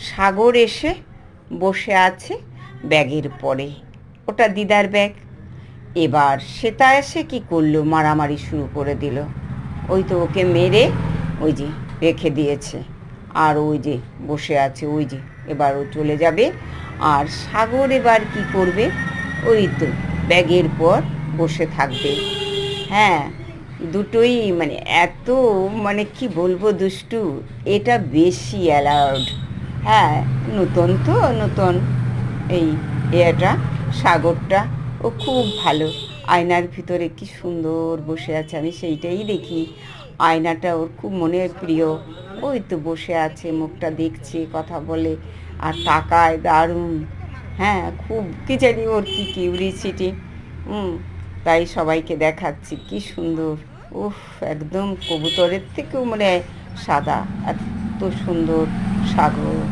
সাগর এসে বসে আছে ব্যাগের পরে। ওটা দিদার ব্যাগ। এবার শ্বেতা এসে কী করলো, মারামারি শুরু করে দিল। ওই তো ওকে মেরে ওই যে রেখে দিয়েছে, আর ওই যে বসে আছে, ওই যে এবার ও চলে যাবে। আর সাগর এবার কি করবে, ওই তো ব্যাগের পর বসে থাকবে। হ্যাঁ, দুটোই মানে এত মানে কি বলবো দুষ্টু, এটা বেশি অ্যালাউড। হ্যাঁ, নতুন তো নতুন এই এটা সাগরটা, ও খুব ভালো। আয়নার ভিতরে কি সুন্দর বসে আছে, আমি সেইটাই দেখি। আয়নাটা ওর খুব মনের প্রিয়। ওই তো বসে আছে, মুখটা দেখছে, কথা বলে আর তাকায়, দারুণ। হ্যাঁ, খুব কি জানি ওর কি কিউরিসিটি। তাই সবাইকে দেখাচ্ছি কি সুন্দর। উফ, একদম কবুতরের থেকেও মানে সাদা, এত সুন্দর সাগর।